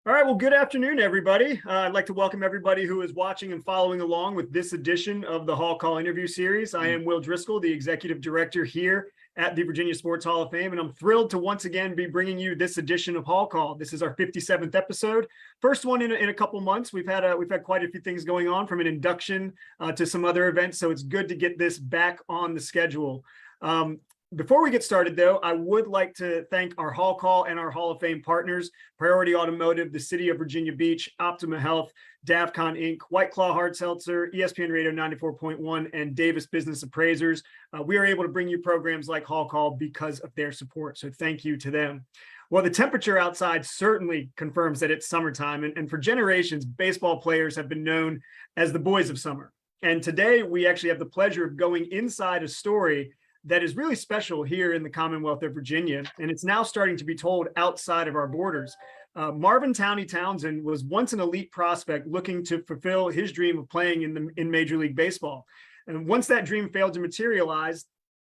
All right, well, good afternoon, everybody. I'd like to welcome everybody who is watching and following along with this edition of the Hall Call interview series. I am Will Driscoll, the executive director here at the Virginia Sports Hall of Fame, and I'm thrilled to once again be bringing you this edition of Hall Call. This is our 57th episode, first one in a couple months. We've had quite a few things going on, from an induction to some other events, so it's good to get this back on the schedule. Before we get started, though, I would like to thank our Hall Call and our Hall of Fame partners: Priority Automotive, the City of Virginia Beach, Optima Health, DAVCON Inc., White Claw Hard Seltzer, ESPN Radio 94.1, and Davis Business Appraisers. We are able to bring you programs like Hall Call because of their support, so thank you to them. Well, the temperature outside certainly confirms that it's summertime, and for generations, baseball players have been known as the boys of summer. And today, we actually have the pleasure of going inside a story that is really special here in the Commonwealth of Virginia, and it's now starting to be told outside of our borders. Marvin Towny Townsend was once an elite prospect looking to fulfill his dream of playing in Major League Baseball. And once that dream failed to materialize,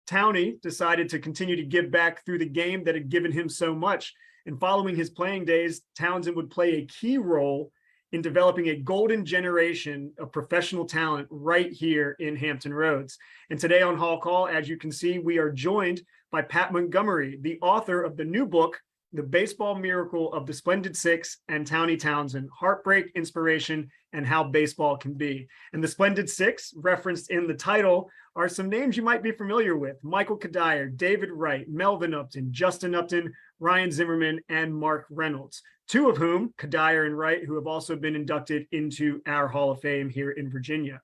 Towny decided to continue to give back through the game that had given him so much. And following his playing days, Townsend would play a key role in developing a golden generation of professional talent right here in Hampton Roads. And today on Hall Call, as you can see, we are joined by Pat Montgomery, the author of the new book, The Baseball Miracle of the Splendid Six and Towny Townsend: Heartbreak, Inspiration, and How Baseball Can Be. And the Splendid Six, referenced in the title, are some names you might be familiar with: Michael Cuddyer, David Wright, Melvin Upton, Justin Upton, Ryan Zimmerman, and Mark Reynolds, two of whom, Cuddyer and Wright, who have also been inducted into our Hall of Fame here in Virginia.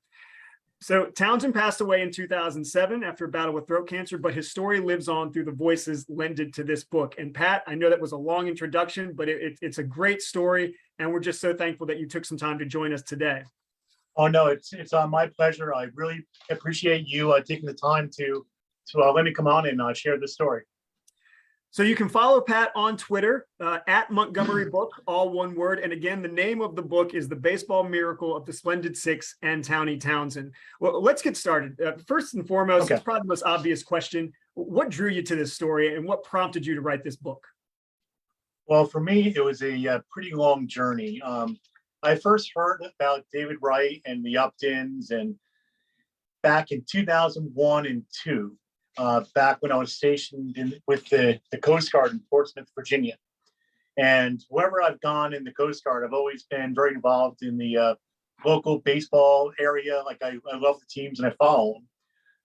So Townsend passed away in 2007 after a battle with throat cancer, but his story lives on through the voices lended to this book. And Pat, I know that was a long introduction, but it's a great story, and we're just so thankful that you took some time to join us today. Oh, no, it's my pleasure. I really appreciate you taking the time to let me come on and share this story. So you can follow Pat on Twitter at Montgomery Book, all one word. And again, the name of the book is The Baseball Miracle of the Splendid Six and Towny Townsend. Well, let's get started. First and foremost, It's probably the most obvious question: what drew you to this story, and what prompted you to write this book? Well, for me, it was a pretty long journey. I first heard about David Wright and the Uptons and back in 2001 and 2. Back when I was stationed with the Coast Guard in Portsmouth, Virginia. And wherever I've gone in the Coast Guard, I've always been very involved in the local baseball area. Like I love the teams and I follow them.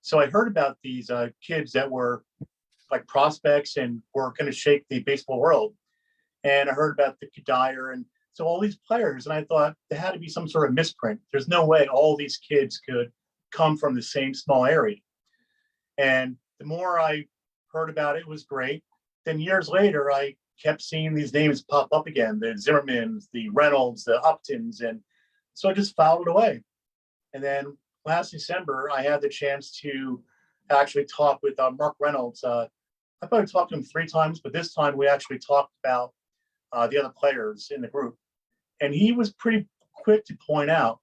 So I heard about these kids that were like prospects and were going to shake the baseball world. And I heard about the Cuddyer and so all these players. And I thought there had to be some sort of misprint. There's no way all these kids could come from the same small area. And the more I heard about it, it was great. Then years later, I kept seeing these names pop up again: the Zimmermans, the Reynolds, the Uptons. And so I just followed away. And then last December, I had the chance to actually talk with Mark Reynolds. I probably talked to him 3 times, but this time we actually talked about the other players in the group. And he was pretty quick to point out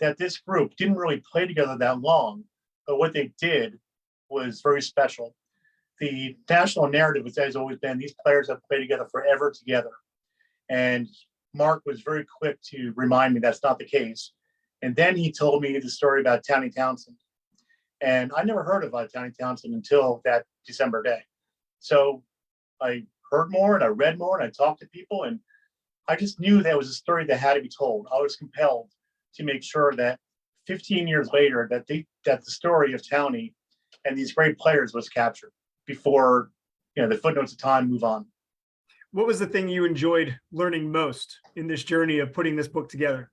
that this group didn't really play together that long, but what they did was very special. The national narrative has always been these players have played together forever together. And Mark was very quick to remind me that's not the case. And then he told me the story about Towny Townsend. And I never heard of Towny Townsend until that December day. So I heard more and I read more and I talked to people, and I just knew that was a story that had to be told. I was compelled to make sure that 15 years later that the story of Towny and these great players was captured before, the footnotes of time move on. What was the thing you enjoyed learning most in this journey of putting this book together?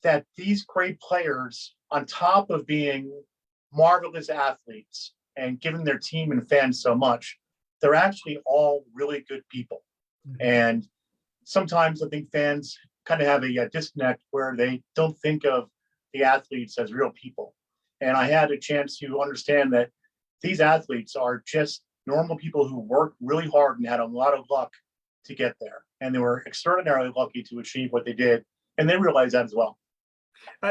That these great players, on top of being marvelous athletes and giving their team and fans so much, they're actually all really good people. Mm-hmm. And sometimes I think fans kind of have a disconnect where they don't think of the athletes as real people. And I had a chance to understand that these athletes are just normal people who worked really hard and had a lot of luck to get there. And they were extraordinarily lucky to achieve what they did. And they realized that as well.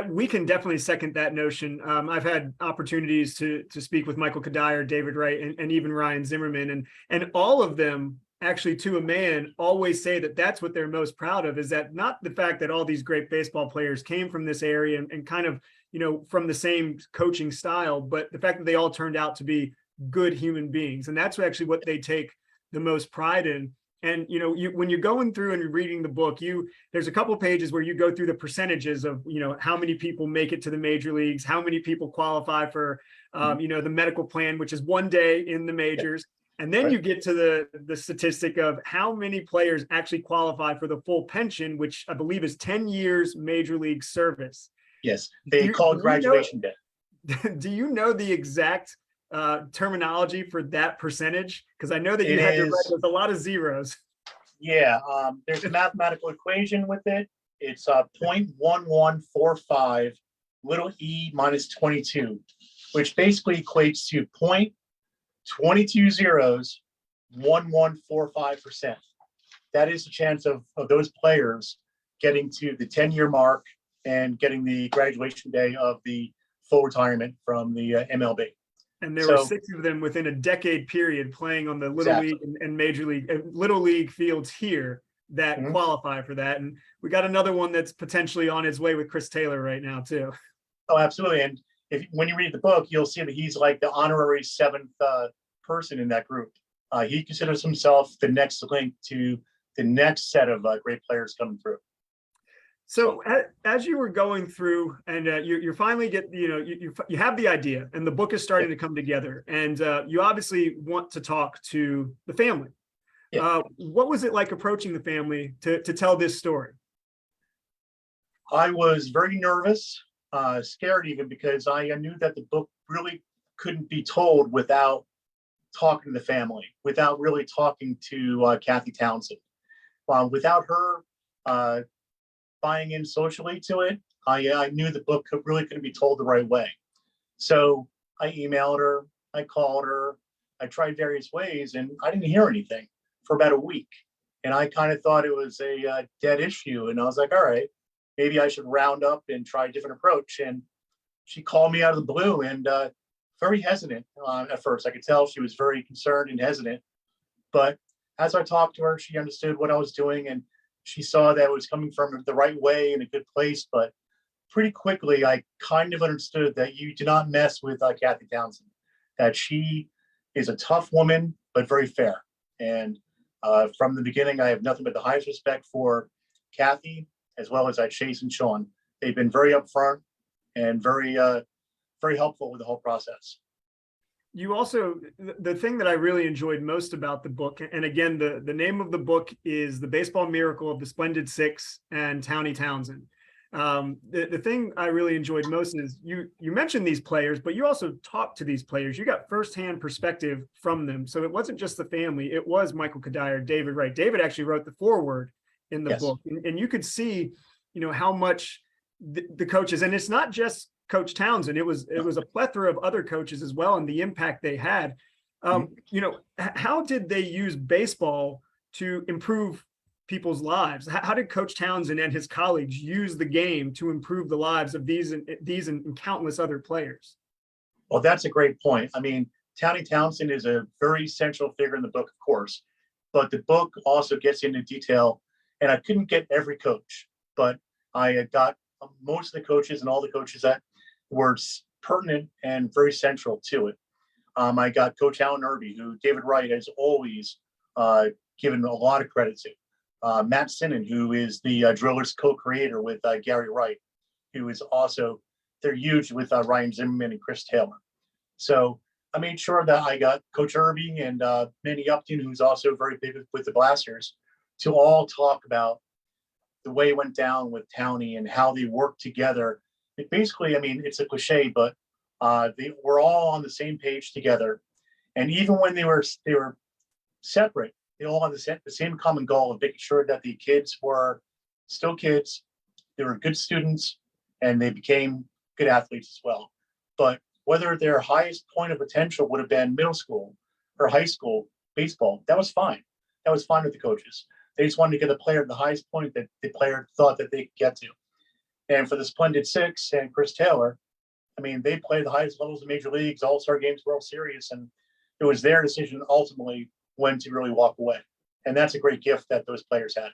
We can definitely second that notion. I've had opportunities to speak with Michael Cuddyer, David Wright, and even Ryan Zimmerman. And all of them actually, to a man, always say that that's what they're most proud of, is that not the fact that all these great baseball players came from this area and kind of, from the same coaching style, but the fact that they all turned out to be good human beings. And that's actually what they take the most pride in. And, when you're going through and you're reading the book, there's a couple of pages where you go through the percentages of, how many people make it to the major leagues, how many people qualify for, the medical plan, which is 1 day in the majors. And then you get to the statistic of how many players actually qualify for the full pension, which I believe is 10 years major league service. Yes, they call it graduation day. Do you know the exact terminology for that percentage? Because I know that you had to write with a lot of zeros. Yeah, there's a mathematical equation with it. It's 0.1145 little e minus 22, which basically equates to 0.22 zeros, 1145%. That is the chance of those players getting to the 10-year mark and getting the graduation day of the full retirement from the MLB. And there were 6 of them within a decade period playing on the Little League and Major League, Little League fields here that qualify for that. And we got another one that's potentially on his way with Chris Taylor right now too. Oh, absolutely. And when you read the book, you'll see that he's like the honorary 7th person in that group. He considers himself the next link to the next set of great players coming through. So as you were going through and you finally get, you have the idea and the book is starting to come together, and you obviously want to talk to the family. Yeah. What was it like approaching the family to tell this story? I was very nervous, scared even, because I knew that the book really couldn't be told without talking to the family, without really talking to Kathy Townsend. Without her buying in socially to it, I knew the book really couldn't be told the right way. So I emailed her, I called her, I tried various ways, and I didn't hear anything for about a week. And I kind of thought it was a dead issue. And I was like, all right, maybe I should round up and try a different approach. And she called me out of the blue and very hesitant at first. I could tell she was very concerned and hesitant. But as I talked to her, she understood what I was doing, and she saw that it was coming from the right way in a good place. But pretty quickly, I kind of understood that you do not mess with Kathy Townsend, that she is a tough woman, but very fair. And from the beginning, I have nothing but the highest respect for Kathy, as well as Chase and Sean. They've been very upfront and very helpful with the whole process. You also, the thing that I really enjoyed most about the book, and again, the name of the book is The Baseball Miracle of the Splendid Six and Towny Townsend. The thing I really enjoyed most is you mentioned these players, but you also talked to these players. You got firsthand perspective from them. So it wasn't just the family. It was Michael Cuddyer, David Wright. David actually wrote the foreword in the book. And you could see, how much the coaches, and it's not just Coach Townsend, it was a plethora of other coaches as well, and the impact they had. How did they use baseball to improve people's lives? How did Coach Townsend and his colleagues use the game to improve the lives of these and countless other players? Well, that's a great point. I mean, Towny Townsend is a very central figure in the book, of course, but the book also gets into detail, and I couldn't get every coach, but I got most of the coaches and all the coaches that were pertinent and very central to it. I got Coach Alan Irby, who David Wright has always given a lot of credit to. Matt Sinnen, who is the Drillers co-creator with Gary Wright, who is also, they're huge with Ryan Zimmerman and Chris Taylor. So I made sure that I got Coach Irby and Manny Upton, who's also very big with the Blasters, to all talk about the way it went down with Towny and how they worked together. It basically, I mean, it's a cliche, but they were all on the same page together. And even when they were separate, they all had the same common goal of making sure that the kids were still kids, they were good students, and they became good athletes as well. But whether their highest point of potential would have been middle school or high school baseball, that was fine. That was fine with the coaches. They just wanted to get a player at the highest point that the player thought that they could get to. And for the Splendid Six and Chris Taylor, I mean, they played the highest levels of major leagues, all-star games, World Series, and it was their decision ultimately when to really walk away. And that's a great gift that those players had.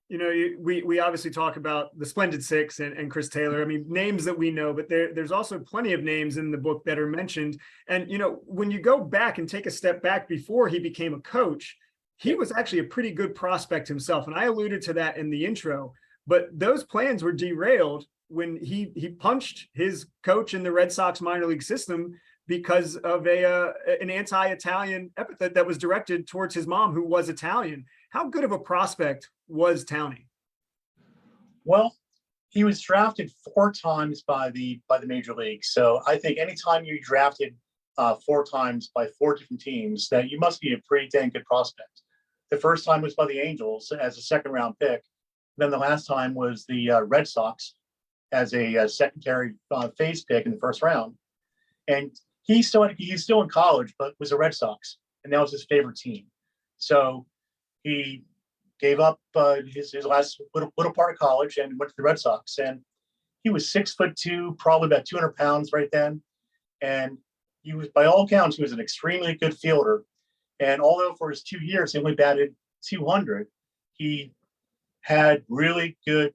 We obviously talk about the Splendid Six and Chris Taylor. I mean, names that we know, but there's also plenty of names in the book that are mentioned. And, when you go back and take a step back before he became a coach, he was actually a pretty good prospect himself. And I alluded to that in the intro, but those plans were derailed when he punched his coach in the Red Sox minor league system because of an anti-Italian epithet that was directed towards his mom, who was Italian. How good of a prospect was Towny? Well, he was drafted 4 times by the major leagues. So I think anytime you drafted 4 times by 4 different teams, that you must be a pretty dang good prospect. The first time was by the Angels as a 2nd round pick. Then the last time was the Red Sox as a secondary phase pick in the 1st round. And he's still in college, but was a Red Sox, and that was his favorite team. So he gave up his last little part of college and went to the Red Sox. And he was 6'2", probably about 200 pounds right then. And he was, by all accounts, he was an extremely good fielder. And although for his 2 years he only batted 200, he had really good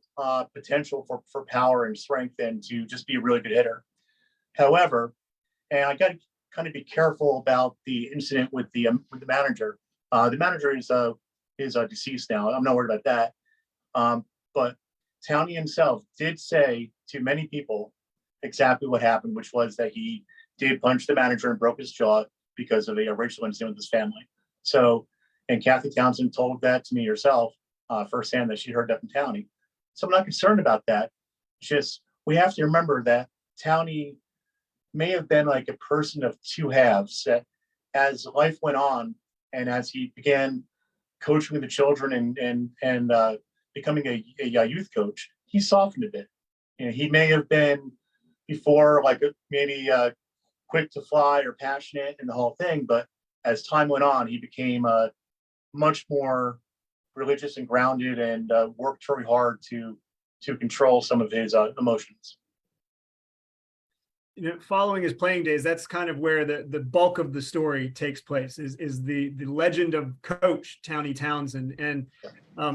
potential for power and strength and to just be a really good hitter. However, and I got to kind of be careful about the incident with the manager. The manager is deceased now. I'm not worried about that. But Towny himself did say to many people exactly what happened, which was that he did punch the manager and broke his jaw because of a racial incident with his family. So, and Kathy Townsend told that to me herself firsthand, that she heard that from Towny. So I'm not concerned about that. It's just, we have to remember that Towny may have been like a person of 2 halves, that as life went on and as he began coaching the children and becoming a youth coach, he softened a bit. He may have been before like maybe quick to fly or passionate and the whole thing, but as time went on, he became much more religious and grounded and worked very hard to control some of his emotions. Following his playing days, that's kind of where the bulk of the story takes place, is the legend of Coach Towny Townsend. And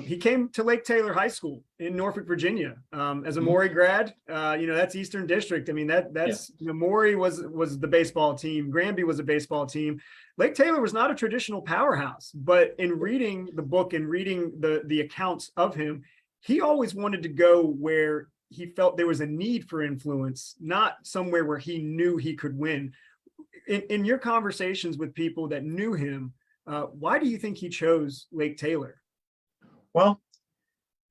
he came to Lake Taylor High School in Norfolk, Virginia, as a Maury grad. That's Eastern District. I mean, that's Maury was the baseball team. Granby was a baseball team. Lake Taylor was not a traditional powerhouse, but in reading the book and reading the accounts of him, he always wanted to go where he felt there was a need for influence, not somewhere where he knew he could win. In your conversations with people that knew him, why do you think he chose Lake Taylor? Well,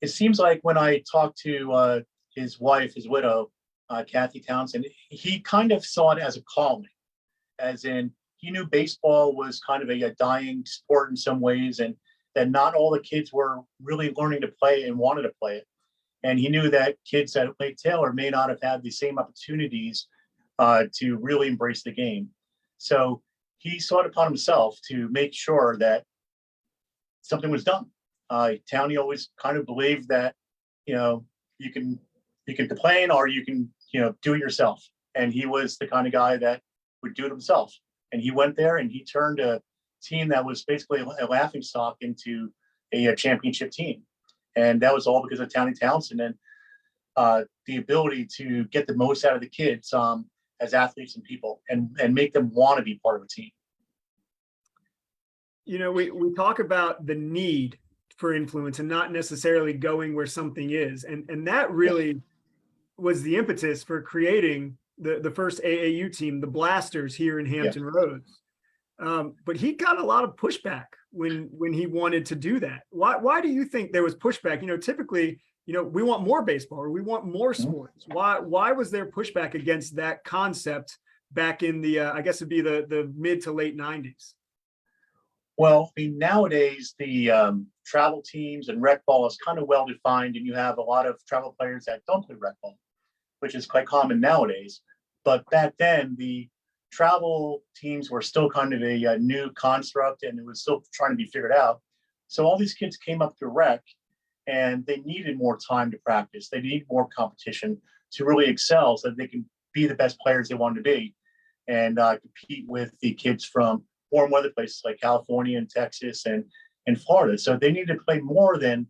it seems like when I talked to his wife, his widow, Kathy Townsend, he kind of saw it as a calling, as in he knew baseball was kind of a dying sport in some ways, and that not all the kids were really learning to play and wanted to play it. And he knew that kids at Lake Taylor may not have had the same opportunities to really embrace the game. So he sought upon himself to make sure that something was done. Towny always kind of believed that, you can complain or you can, do it yourself. And he was the kind of guy that would do it himself. And he went there and he turned a team that was basically a laughingstock into a championship team. And that was all because of Towny Townsend and the ability to get the most out of the kids as athletes and people and make them want to be part of a team. We talk about the need for influence and not necessarily going where something is. And that really was the impetus for creating the first AAU team, the Blasters, here in Hampton Roads. But he got a lot of pushback when he wanted to do that. Why do you think there was pushback? Typically, we want more baseball or we want more sports. Why was there pushback against that concept back in the I guess it'd be the mid to late 90s? Well, I mean, nowadays the travel teams and rec ball is kind of well defined, and you have a lot of travel players that don't play rec ball, which is quite common nowadays. But back then, the travel teams were still kind of a new construct, and it was still trying to be figured out. So all these kids came up to rec, and they needed more time to practice. They need more competition to really excel, so that they can be the best players they wanted to be, and compete with the kids from warm weather places like California and Texas and in Florida. So they needed to play more than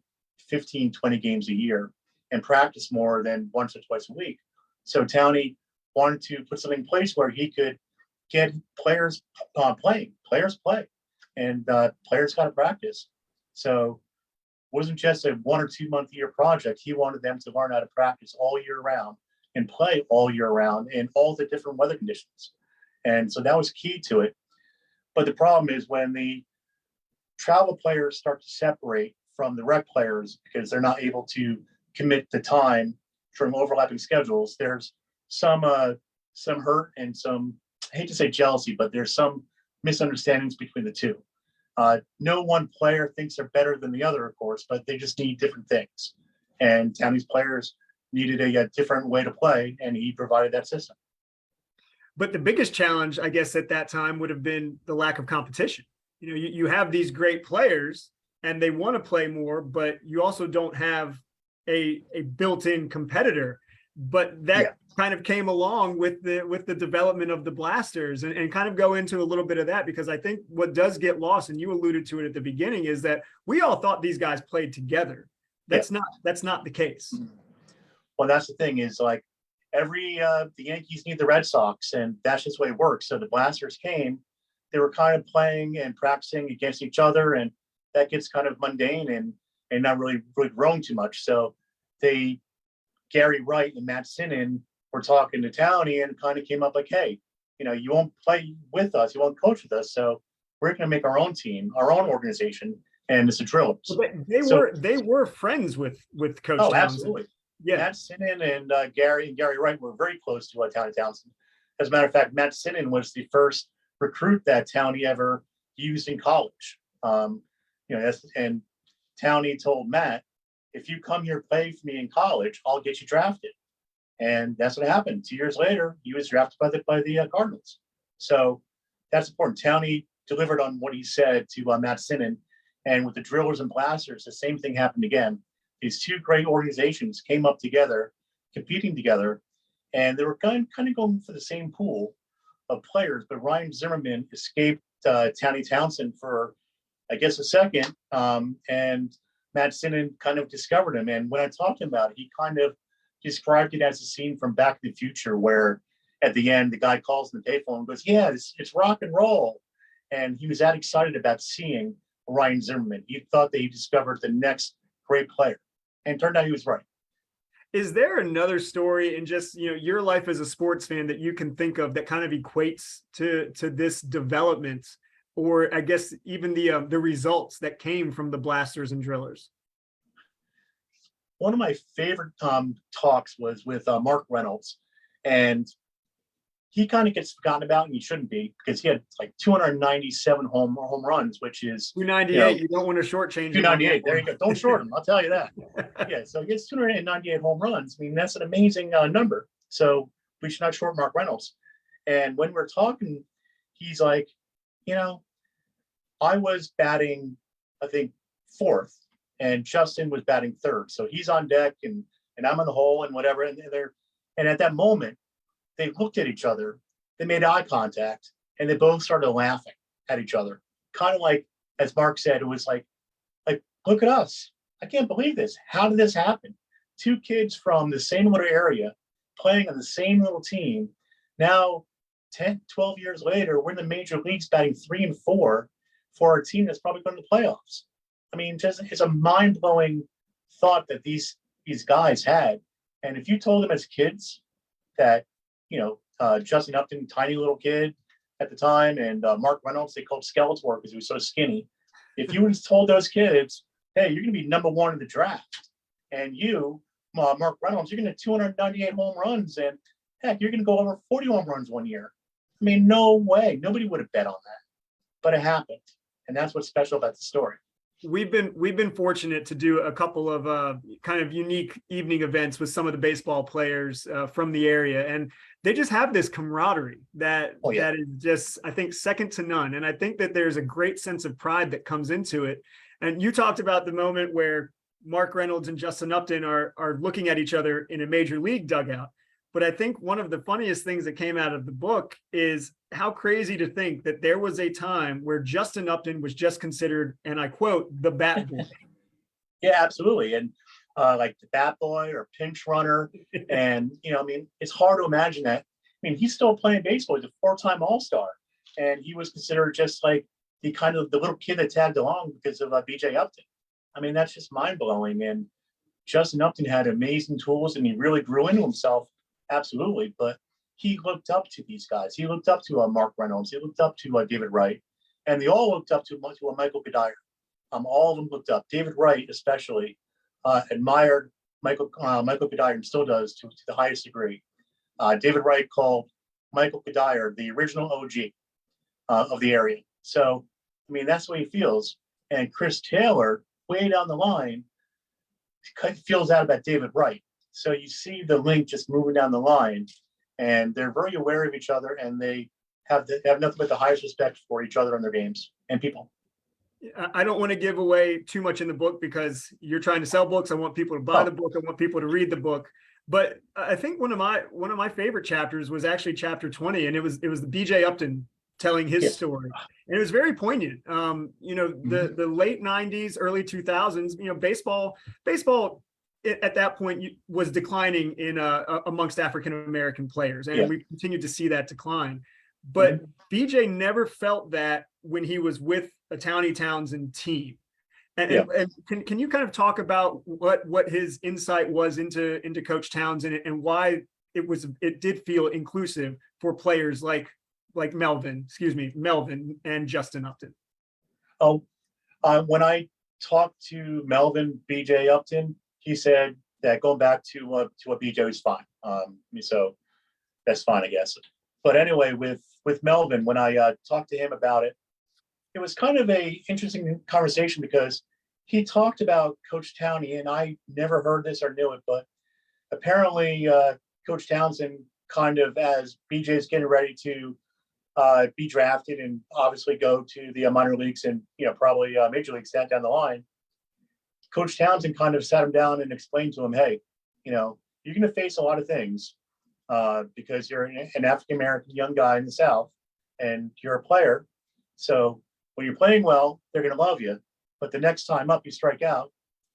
15, 20 games a year and practice more than once or twice a week. So Towny wanted to put something in place where he could get players playing, players play, and players got to practice. So it wasn't just a 1 or 2 month a year project. He wanted them to learn how to practice all year round and play all year round in all the different weather conditions. And so that was key to it. But the problem is when the travel players start to separate from the rec players because they're not able to commit the time from overlapping schedules, there's some hurt and some, I hate to say jealousy, but there's some misunderstandings between the two. No one player thinks they're better than the other, of course, but they just need different things. And Towny's players needed a different way to play, and he provided that system. But the biggest challenge, I guess, at that time would have been the lack of competition. You know, you have these great players and they want to play more, but you also don't have a built-in competitor. But that kind of came along with the development of the Blasters, and kind of go into a little bit of that, because I think what does get lost, and you alluded to it at the beginning, is that we all thought these guys played together. That's not the case. Well, that's the thing is, like, the Yankees need the Red Sox, and that's just the way it works. So the Blasters came, they were kind of playing and practicing against each other, and that gets kind of mundane and not really growing too much. So Gary Wright and Matt Sinnen were talking to Towny and kind of came up like, hey, you won't play with us, you won't coach with us, so we're going to make our own team, our own organization, and it's the Drillers. Well, they were friends with Coach Townsend. Absolutely. Yeah, Matt Sinnen and Gary Wright were very close to Towny Townsend. As a matter of fact, Matt Sinnen was the first recruit that Towny ever used in college. And Towny told Matt, if you come here play for me in college, I'll get you drafted. And that's what happened. 2 years later, he was drafted by the Cardinals. So that's important. Towny delivered on what he said to Matt Sinnen. And with the Drillers and Blasters, the same thing happened again. These two great organizations came up together, competing together, and they were kind of going for the same pool of players. But Ryan Zimmerman escaped Towny Townsend for, I guess, a second, and Matt Sinnen kind of discovered him. And when I talked to him about it, he kind of described it as a scene from Back to the Future, where at the end, the guy calls the payphone and goes, yeah, it's rock and roll. And he was that excited about seeing Ryan Zimmerman. He thought that he discovered the next great player. And turned out he was right. Is there another story in just, your life as a sports fan that you can think of that kind of equates to this development, or I guess even the results that came from the Blasters and Drillers? One of my favorite talks was with Mark Reynolds, and he kind of gets forgotten about, and he shouldn't be, because he had like 297 home runs, which is 298. You don't want to shortchange 298. There you go. Don't short him. I'll tell you that. Yeah. So he gets 298 home runs. I mean, that's an amazing number. So we should not short Mark Reynolds. And when we're talking, he's like, I was batting, I think, fourth, and Justin was batting third. So he's on deck, and I'm on the hole and whatever. And at that moment, they looked at each other, they made eye contact, and they both started laughing at each other. Kind of like, as Mark said, it was like, look at us. I can't believe this. How did this happen? Two kids from the same little area playing on the same little team. Now, 10, 12 years later, we're in the major leagues batting 3 and 4 for a team that's probably going to the playoffs. I mean, it's a mind-blowing thought that these guys had. And if you told them as kids that, Justin Upton, tiny little kid at the time, and Mark Reynolds, they called Skeletor because he was so skinny. If you would have told those kids, hey, you're going to be number 1 in the draft, and you, Mark Reynolds, you're going to have 298 home runs, and heck, you're going to go over 40 home runs one year. I mean, no way. Nobody would have bet on that, but it happened, and that's what's special about the story. We've been fortunate to do a couple of kind of unique evening events with some of the baseball players from the area, and they just have this camaraderie that is just, I think, second to none. And I think that there's a great sense of pride that comes into it. And you talked about the moment where Mark Reynolds and Justin Upton are looking at each other in a major league dugout, But I think one of the funniest things that came out of the book is how crazy to think that there was a time where Justin Upton was just considered, and I quote, the bat boy. Yeah, absolutely. And like the bat boy or pinch runner. And, I mean, it's hard to imagine that. I mean, he's still playing baseball. He's a 4-time All-Star. And he was considered just like the little kid that tagged along because of BJ Upton. I mean, that's just mind blowing. And Justin Upton had amazing tools and he really grew into himself. Absolutely. But he looked up to these guys. He looked up to Mark Reynolds. He looked up to David Wright. And they all looked up to Michael Cuddyer. All of them looked up. David Wright, especially, admired Michael Cuddyer and still does to the highest degree. David Wright called Michael Cuddyer the original OG of the area. So, I mean, that's the way he feels. And Chris Taylor, way down the line, feels out about David Wright. So you see the link just moving down the line, and they're very aware of each other, and they have nothing but the highest respect for each other and their games and people. I don't want to give away too much in the book because you're trying to sell books. I want people to buy the book. I want people to read the book. But I think one of my favorite chapters was actually chapter 20, and it was the BJ Upton telling his story, and it was very poignant. The late 90s, early 2000s. Baseball at that point was declining in amongst African American players, and we continued to see that decline. But BJ never felt that when he was with a Towny Townsend team. And can you kind of talk about what his insight was into Coach Townsend and why it did feel inclusive for players like Melvin and Justin Upton? When I talked to Melvin BJ Upton, he said that going back to what BJ was fine. So that's fine, I guess. But anyway, with Melvin, when I talked to him about it, it was kind of a interesting conversation because he talked about Coach Towny, and I never heard this or knew it, but apparently Coach Townsend, kind of as BJ's getting ready to be drafted and obviously go to the minor leagues and probably major leagues down the line, Coach Townsend kind of sat him down and explained to him, hey, you're going to face a lot of things because you're an African American young guy in the South and you're a player. So when you're playing well, they're going to love you. But the next time up you strike out,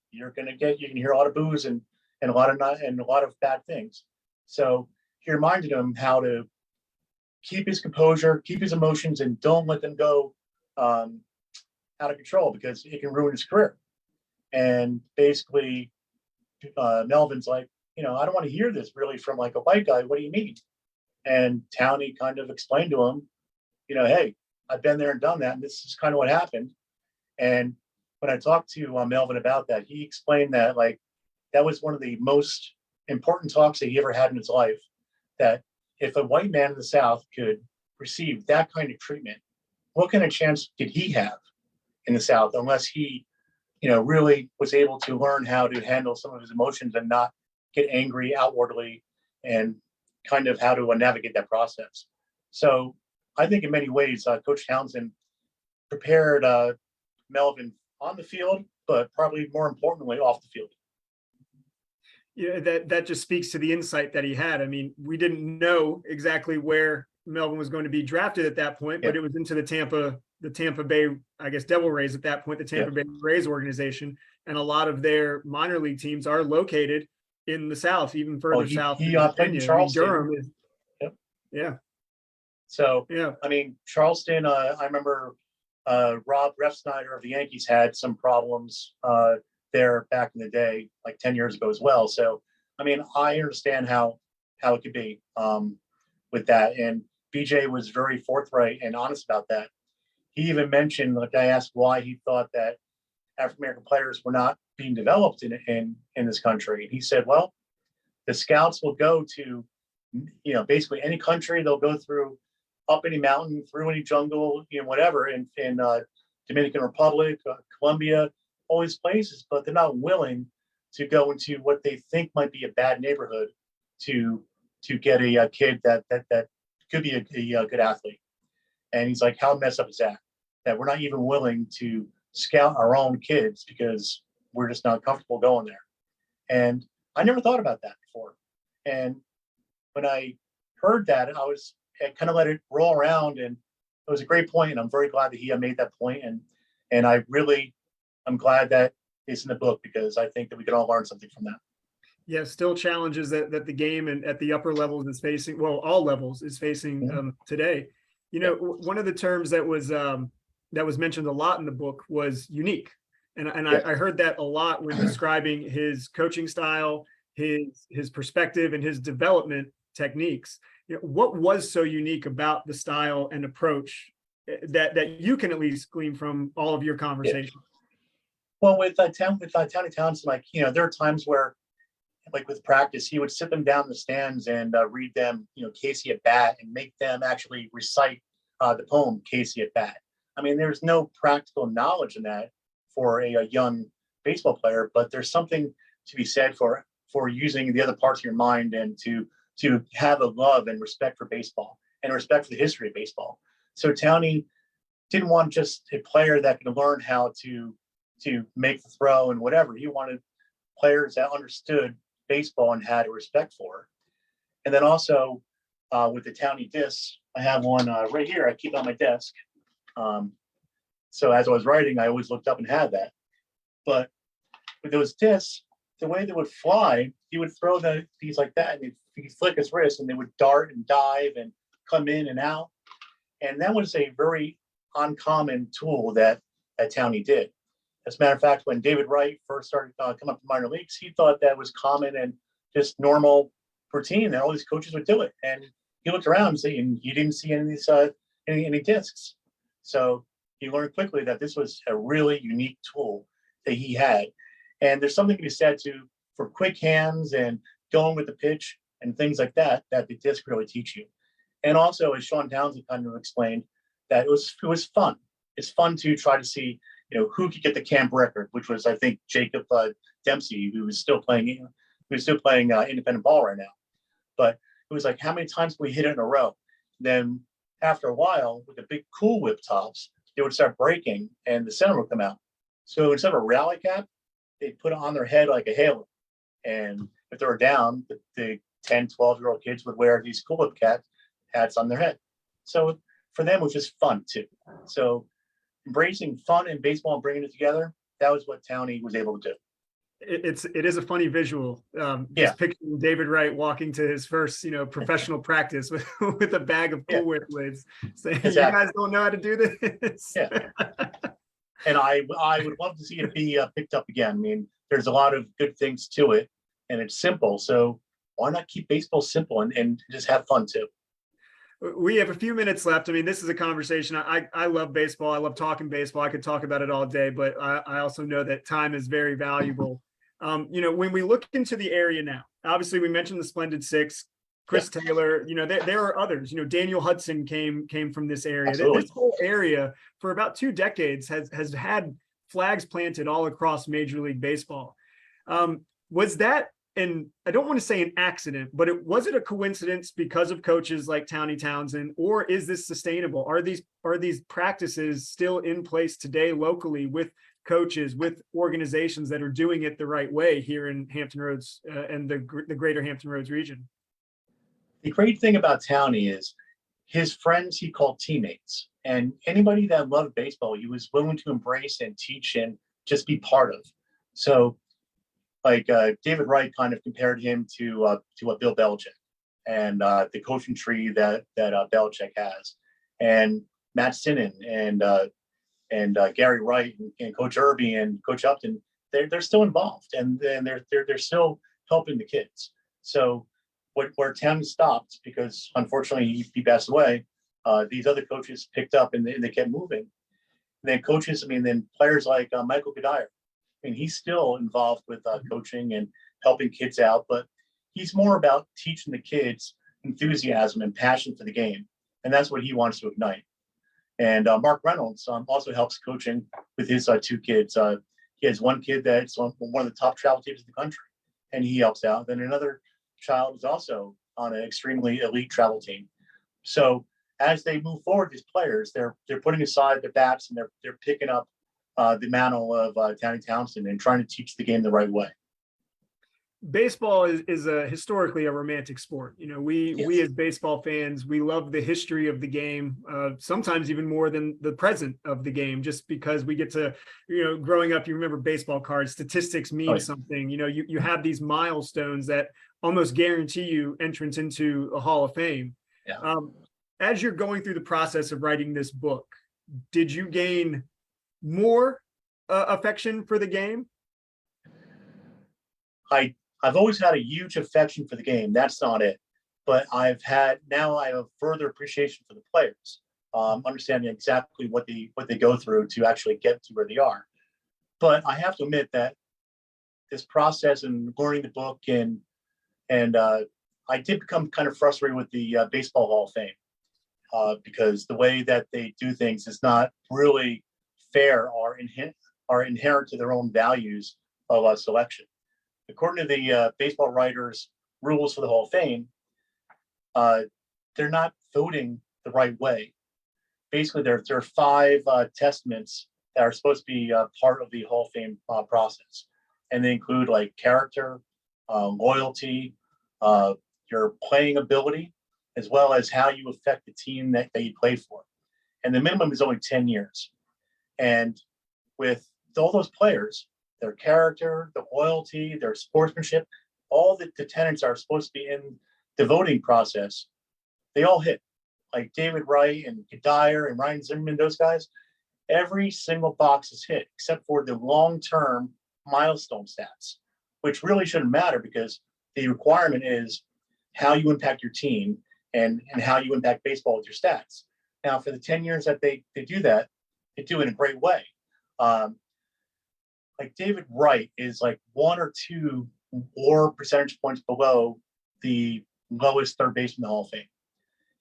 you can hear a lot of boos and a lot of bad things. So he reminded him how to keep his composure, keep his emotions, and don't let them go out of control because it can ruin his career. And basically, Melvin's like, I don't want to hear this really from like a white guy. What do you mean? And Towny kind of explained to him, hey, I've been there and done that, and this is kind of what happened. And when I talked to Melvin about that, he explained that that was one of the most important talks that he ever had in his life, that if a white man in the South could receive that kind of treatment, what kind of chance did he have in the South unless he, really was able to learn how to handle some of his emotions and not get angry outwardly and kind of how to navigate that process. So I think in many ways, Coach Townsend prepared Melvin on the field, but probably more importantly off the field. Yeah, that just speaks to the insight that he had. I mean, we didn't know exactly where Melvin was going to be drafted at that point, but it was into the Tampa Bay, I guess, Devil Rays at that point, the Tampa Bay Rays organization. And a lot of their minor league teams are located in the South, even further south. He played in Charleston. Durham is, So, I mean, Charleston, I remember Rob Refsnyder of the Yankees had some problems there back in the day, like 10 years ago as well. So, I mean, I understand how it could be with that. And BJ was very forthright and honest about that. He even mentioned, I asked why he thought that African American players were not being developed in this country. And he said, well, the scouts will go to, basically any country. They'll go through up any mountain, through any jungle, whatever, in Dominican Republic, Colombia, all these places, but they're not willing to go into what they think might be a bad neighborhood to get a kid that could be a good athlete. And he's like, how messed up is that? That we're not even willing to scout our own kids because we're just not comfortable going there. And I never thought about that before. And when I heard that, I kind of let it roll around, and it was a great point, and I'm very glad that he made that point, and I'm glad that it's in the book, because I think that we can all learn something from that. Yeah, still challenges that the game and at the upper levels is facing. Well, all levels is facing today. One of the terms that was mentioned a lot in the book was unique, and I heard that a lot when describing his coaching style, his perspective, and his development techniques. What was so unique about the style and approach that you can at least glean from all of your conversations? Well, with Towny Townsend, there are times where, like with practice, he would sit them down in the stands and read them, Casey at bat, and make them actually recite the poem Casey at bat. I mean, there's no practical knowledge in that for a young baseball player, but there's something to be said for using the other parts of your mind, and to have a love and respect for baseball and respect for the history of baseball. So Towny didn't want just a player that could learn how to make the throw and whatever. He wanted players that understood baseball and had a respect for it. And then also with the Towny discs, I have one right here. I keep it on my desk. So as I was writing, I always looked up and had that. But with those discs, the way they would fly, he would throw these like that, and he'd flick his wrist, and they would dart and dive and come in and out. And that was a very uncommon tool that Towny did. As a matter of fact, when David Wright first started coming up to minor leagues, he thought that was common and just normal routine, that all these coaches would do it. And he looked around and said, you didn't see any of these any discs. So he learned quickly that this was a really unique tool that he had. And there's something to be said for quick hands and going with the pitch and things like that the disc really teach you. And also, as Sean Townsend kind of explained, that it was fun. It's fun to try to see, who could get the camp record, which was, I think, Jacob Dempsey, who was still playing independent ball right now. But it was like, how many times can we hit it in a row? Then after a while, with the big Cool Whip tops, they would start breaking and the center would come out. So instead of a rally cap, they'd put it on their head like a halo. And if they were down, the 10, 12-year-old kids would wear these Cool Whip hats on their head. So for them, it was just fun too. So embracing fun in baseball and bringing it together, that was what Towny was able to do. It is a funny visual. Just picturing David Wright walking to his first, professional practice with a bag of Cool Whip lids, saying, exactly. You guys don't know how to do this. Yeah. And I would love to see it be picked up again. I mean, there's a lot of good things to it, and it's simple. So why not keep baseball simple and just have fun too? We have a few minutes left. I mean, this is a conversation. I love baseball. I love talking baseball. I could talk about it all day, but I also know that time is very valuable. When we look into the area now, obviously we mentioned the Splendid Six, Chris Taylor, there are others, Daniel Hudson came from this area. Absolutely. This whole area for about 2 decades has had flags planted all across Major League Baseball. Was that, and I don't want to say an accident, but was it a coincidence because of coaches like Towny Townsend, or is this sustainable? Are these practices still in place today locally with coaches, with organizations that are doing it the right way here in Hampton Roads and the greater Hampton Roads region? The great thing about Towny is his friends he called teammates, and anybody that loved baseball, he was willing to embrace and teach and just be part of. So like David Wright kind of compared him to what Bill Belichick and the coaching tree that Belichick has, and Matt Sinnen and Gary Wright and Coach Irby and Coach Upton, they're still involved, and they're still helping the kids. So where Towny stopped, because unfortunately he passed away, these other coaches picked up and they kept moving. And then coaches, then players like Michael Cuddyer. He's still involved with coaching and helping kids out, but he's more about teaching the kids enthusiasm and passion for the game. And that's what he wants to ignite. And Mark Reynolds also helps coaching with his 2 kids. He has one kid that's on one of the top travel teams in the country, and he helps out. Then another child is also on an extremely elite travel team. So as they move forward, these players, they're putting aside their bats and they're picking up the mantle of Towny Townsend and trying to teach the game the right way. baseball is a historically a romantic sport. You know, we as baseball fans, we love the history of the game, sometimes even more than the present of the game, just because we get to, you know, growing up, you remember baseball cards, statistics mean something. You know, you have these milestones that almost guarantee you entrance into a Hall of Fame. Yeah. As you're going through the process of writing this book, did you gain more affection for the game? I've always had a huge affection for the game. That's not it. But I have a further appreciation for the players, understanding exactly what they go through to actually get to where they are. But I have to admit that this process and learning the book and I did become kind of frustrated with the Baseball Hall of Fame because the way that they do things is not really fair or inherent to their own values of selection. According to the baseball writers' rules for the Hall of Fame, they're not voting the right way. Basically, there are five testaments that are supposed to be part of the Hall of Fame process, and they include like character, loyalty, your playing ability, as well as how you affect the team that you play for. And the minimum is only 10 years. And with all those players, their character, the loyalty, their sportsmanship, all the tenets are supposed to be in the voting process. They all hit. Like David Wright and Cuddyer and Ryan Zimmerman, those guys, every single box is hit except for the long-term milestone stats, which really shouldn't matter because the requirement is how you impact your team and how you impact baseball with your stats. Now, for the 10 years that they do that, they do it in a great way. Like David Wright is like one or two more percentage points below the lowest third baseman in the Hall of Fame.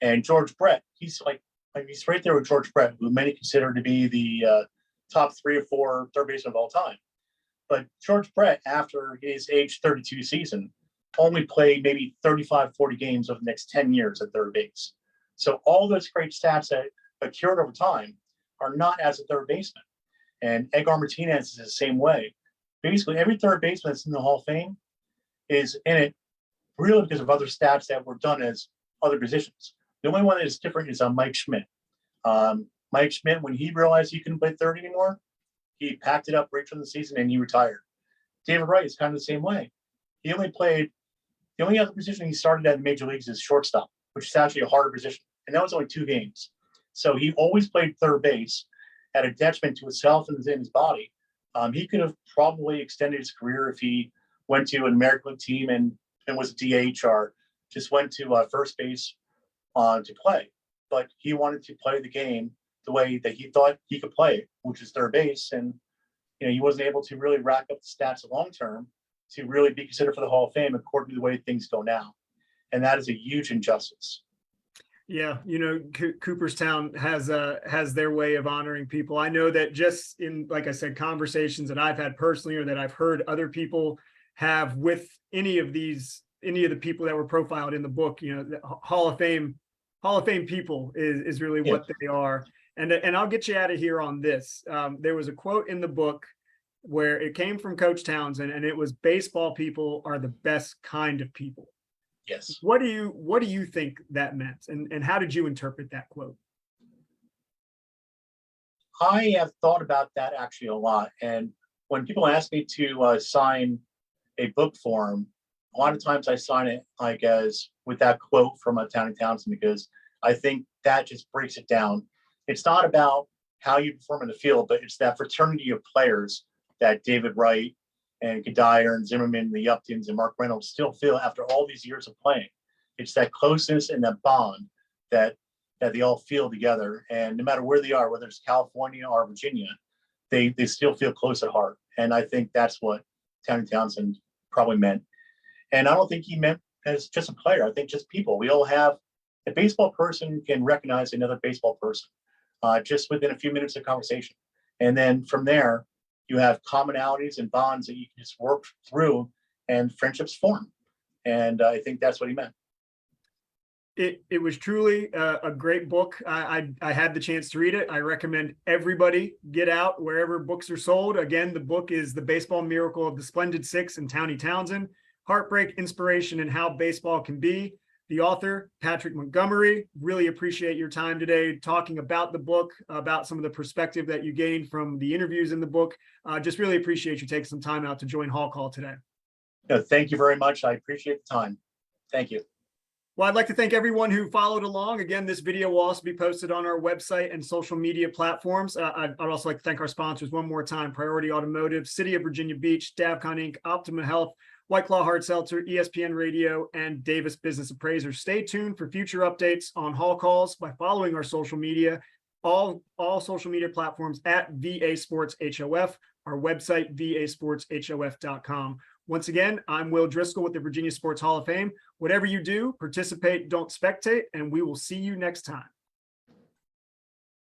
And George Brett, he's right there with George Brett, who many consider to be the top 3 or 4 third baseman of all time. But George Brett, after his age 32 season, only played maybe 35, 40 games over the next 10 years at third base. So all those great stats that occurred over time are not as a third baseman. And Edgar Martinez is the same way. Basically, every third baseman that's in the Hall of Fame is in it really because of other stats that were done as other positions. The only one that is different is Mike Schmidt. Mike Schmidt, when he realized he couldn't play third anymore, he packed it up right from the season and he retired. David Wright is kind of the same way. The only other position he started at in the major leagues is shortstop, which is actually a harder position. And that was only 2 games. So he always played third base at a detriment to himself and his body. He could have probably extended his career if he went to an American League team and was a DH or just went to first base to play. But he wanted to play the game the way that he thought he could play it, which is third base. And he wasn't able to really rack up the stats long term to really be considered for the Hall of Fame according to the way things go now. And that is a huge injustice. Yeah, Cooperstown has their way of honoring people. I know that just in, like I said, conversations that I've had personally or that I've heard other people have with any of the people that were profiled in the book, the Hall of Fame people is really what they are. And I'll get you out of here on this. There was a quote in the book where it came from Coach Townsend, and it was, baseball people are the best kind of people. Yes. What do you think that meant, and how did you interpret that quote? I have thought about that actually a lot. And when people ask me to sign a book for them, a lot of times I sign it like as with that quote from Towny Townsend, because I think that just breaks it down. It's not about how you perform in the field, but it's that fraternity of players that David Wright and Cuddyer and Zimmerman, the Uptons and Mark Reynolds still feel after all these years of playing. It's that closeness and that bond that they all feel together. And no matter where they are, whether it's California or Virginia, they still feel close at heart. And I think that's what Towny Townsend probably meant. And I don't think he meant as just a player. I think just people. We all have, a baseball person can recognize another baseball person just within a few minutes of conversation. And then from there, you have commonalities and bonds that you can just work through and friendships form. And I think that's what he meant. It was truly a great book. I had the chance to read it. I recommend everybody get out wherever books are sold. Again, the book is The Baseball Miracle of the Splendid Six and Towny Townsend. Heartbreak, Inspiration, and How Baseball Can Be. The author, Patrick Montgomery. Really appreciate your time today talking about the book, about some of the perspective that you gained from the interviews in the book. Just really appreciate you taking some time out to join Hall Call today. No, thank you very much. I appreciate the time. Thank you. Well, I'd like to thank everyone who followed along. Again, this video will also be posted on our website and social media platforms. I'd also like to thank our sponsors one more time: Priority Automotive, City of Virginia Beach, Davcon Inc., Optima Health, White Claw Hard Seltzer, ESPN Radio, and Davis Business Appraisers. Stay tuned for future updates on Hall Calls by following our social media, all social media platforms at VA Sports HOF, our website, vasportshof.com. Once again, I'm Will Driscoll with the Virginia Sports Hall of Fame. Whatever you do, participate, don't spectate, and we will see you next time.